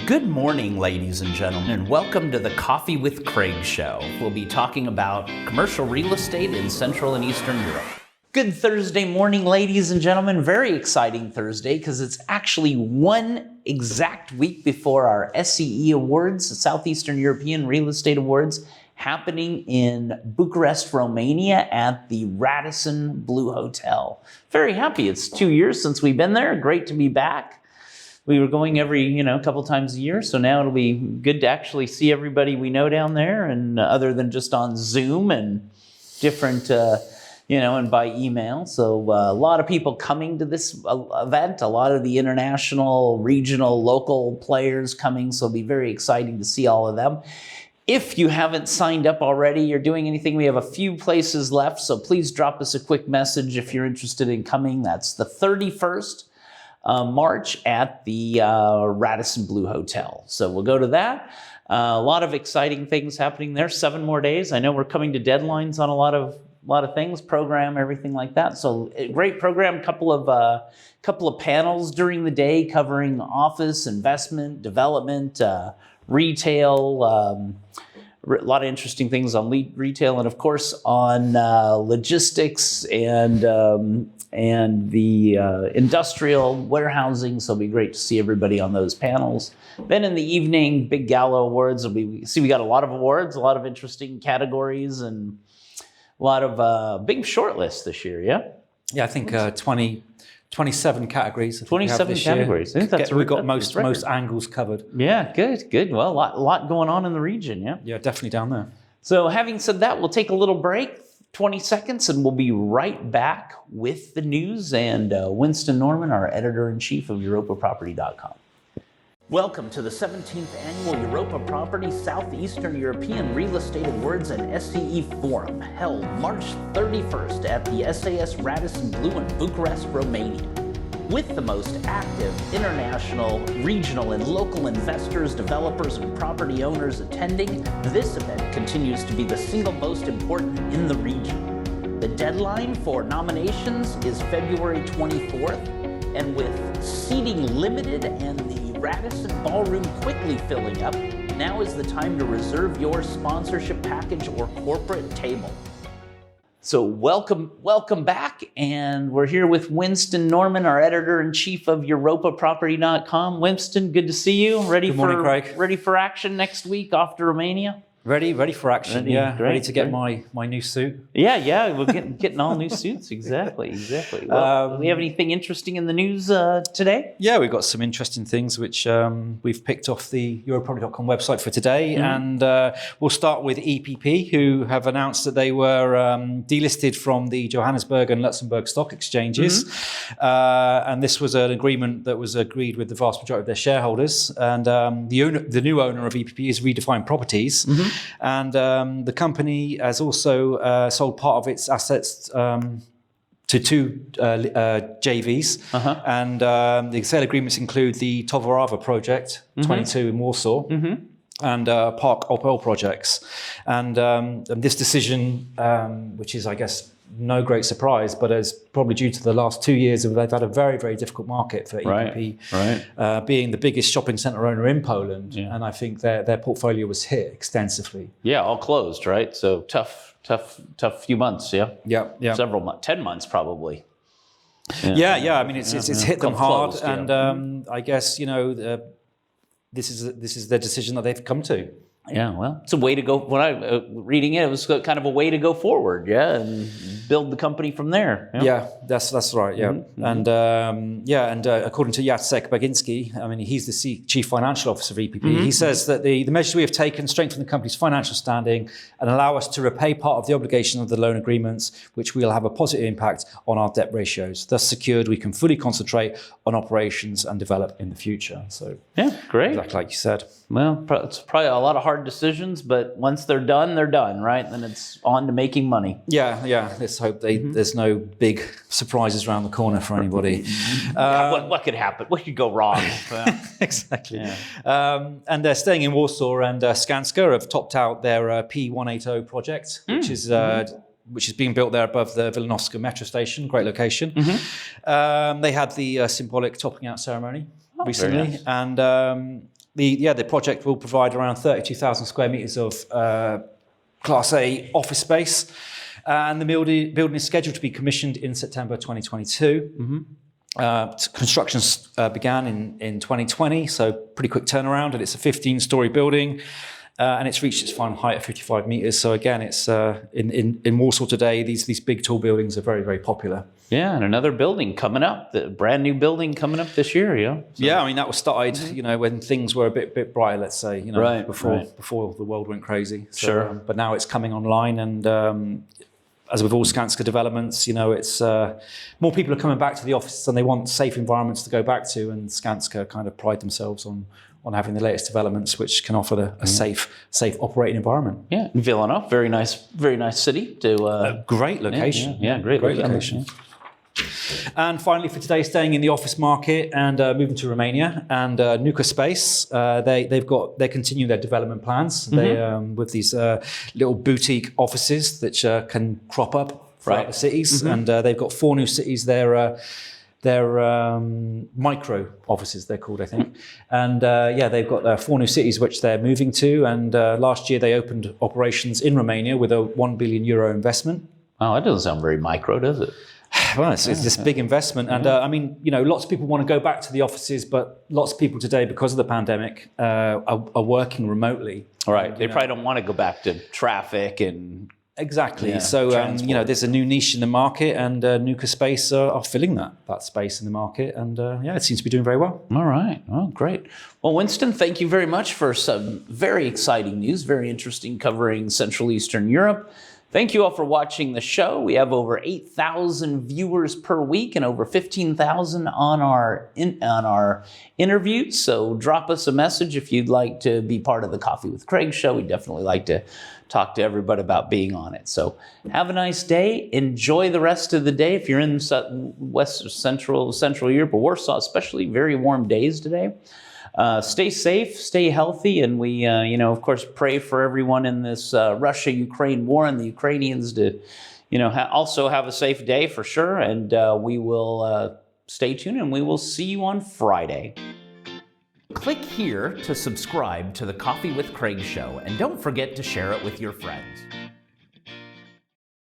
Good morning, ladies and gentlemen, and welcome to the Coffee with Craig show. We'll be talking about commercial real estate in Central and Eastern Europe. Good Thursday morning, ladies and gentlemen. Very exciting Thursday because it's actually one exact week before our SEE Awards, the Southeastern European Real Estate Awards, happening in Bucharest, Romania at the Radisson Blu Hotel. Very happy. It's 2 years since we've been there. Great to be back. We were going every, couple times a year, so now it'll be good to actually see everybody we know down there, and other than just on Zoom and different, and by email. So a lot of people coming to this event, a lot of the international, regional, local players coming, so it'll be very exciting to see all of them. If you haven't signed up already or doing anything, we have a few places left, so please drop us a quick message if you're interested in coming. That's the 31st. March at the Radisson Blu Hotel. So we'll go to that. A lot of exciting things happening there. 7 more days. I know we're coming to deadlines on a lot of things, program, everything like that. So a great program. Couple of panels during the day covering office, investment, development, retail. A lot of interesting things on retail, and of course on logistics and the industrial warehousing. So it'll be great to see everybody on those panels. Then in the evening, big gala awards. We got a lot of awards, a lot of interesting categories, and a lot of big short lists this year. Yeah, I think 27 categories. 27 categories. I think that's we've got most angles covered. Yeah, good. Well, a lot going on in the region. Yeah, definitely down there. So having said that, we'll take a little break. 20 seconds, and we'll be right back with the news and Winston Norman, our editor-in-chief of EuropaProperty.com. Welcome to the 17th Annual Europa Property Southeastern European Real Estate Awards and SEE Forum, held March 31st at the SAS Radisson Blu in Bucharest, Romania. With the most active international, regional, and local investors, developers, and property owners attending, this event continues to be the single most important in the region. The deadline for nominations is February 24th, and with seating limited and the Radisson Ballroom quickly filling up, now is the time to reserve your sponsorship package or corporate table. So welcome back, and we're here with Winston Norman, our editor-in-chief of EuropaProperty.com. Winston, good to see you. Good morning, Craig. Ready for action next week off to Romania? Ready for action. Ready to get my new suit. Yeah, we're getting all new suits. Exactly. Well, do we have anything interesting in the news today? Yeah, we've got some interesting things which we've picked off the EuropaProperty.com website for today, and we'll start with EPP, who have announced that they were delisted from the Johannesburg and Luxembourg stock exchanges, and this was an agreement that was agreed with the vast majority of their shareholders. And the new owner of EPP is Redefined Properties. And the company has also sold part of its assets to 2 JVs. And the sale agreements include the Towarova project, 22 in Warsaw, and Park Opel projects. And this decision, which is, I guess, no great surprise, but is probably due to the last 2 years of they've had a very, very difficult market for EPP, being the biggest shopping centre owner in Poland, and I think their portfolio was hit extensively. Yeah, all closed, right? So tough few months. Yeah. Several months, 10 months probably. Yeah. I mean, it's hit them hard, closed, and I guess this is the decision that they've come to. Yeah, well, it's a way to go. When I reading it, it was kind of a way to go forward, and build the company from there. Yeah, that's right. Yeah, and according to Jacek Baginski, I mean, he's the Chief Financial Officer of EPP. He says that the measures we have taken strengthen the company's financial standing and allow us to repay part of the obligation of the loan agreements, which will have a positive impact on our debt ratios. Thus secured, we can fully concentrate on operations and develop in the future. So yeah, great. Exactly like you said. Well, it's probably a lot of hard decisions, but once they're done, right? Then it's on to making money. Yeah. Let's hope there's no big surprises around the corner for anybody. What could happen? What could go wrong? Exactly. Yeah. And they're staying in Warsaw, and Skanska have topped out their P180 project, which is being built there above the Wilanowska metro station. Great location. They had the symbolic topping out ceremony recently, nice. and the project will provide around 32,000 square meters of Class A office space, and the building is scheduled to be commissioned in September 2022. Construction began in 2020, so pretty quick turnaround, and it's a 15-story building, and it's reached its final height of 55 meters. So again, it's in Warsaw today. These big, tall buildings are very, very popular. Yeah, and another building coming up, the brand new building coming up this year. So. Yeah, I mean that was started, when things were a bit brighter, let's say, before the world went crazy. So, sure. But now it's coming online, and as with all Skanska developments, it's more people are coming back to the offices and they want safe environments to go back to, and Skanska kind of pride themselves on having the latest developments which can offer a safe operating environment. Yeah, Villanova, very nice city to a great location. Yeah, great location. Yeah. And finally, for today, staying in the office market and moving to Romania and Nuka Space, they're continuing their development plans. They with these little boutique offices that can crop up throughout the cities, and they've got 4 new cities. They're micro offices, they're called, I think. And they've got 4 new cities which they're moving to. And last year they opened operations in Romania with a €1 billion investment. Oh, that doesn't sound very micro, does it? Well, it's this big investment. And lots of people want to go back to the offices, but lots of people today, because of the pandemic, are working remotely. All right. They probably don't want to go back to traffic and... Exactly. Yeah, so, there's a new niche in the market, and Nuka Space are filling that space in the market. And it seems to be doing very well. All right. Oh, great. Well, Winston, thank you very much for some very exciting news, very interesting, covering Central Eastern Europe. Thank you all for watching the show. We have over 8,000 viewers per week and over 15,000 on our interviews. So drop us a message if you'd like to be part of the Coffee with Craig show. We'd definitely like to talk to everybody about being on it. So have a nice day. Enjoy the rest of the day. If you're in Central Europe or Warsaw, especially, very warm days today. Stay safe, stay healthy, and we, of course, pray for everyone in this Russia-Ukraine war and the Ukrainians to, also have a safe day for sure. And we will stay tuned, and we will see you on Friday. Click here to subscribe to the Coffee with Craig show, and don't forget to share it with your friends.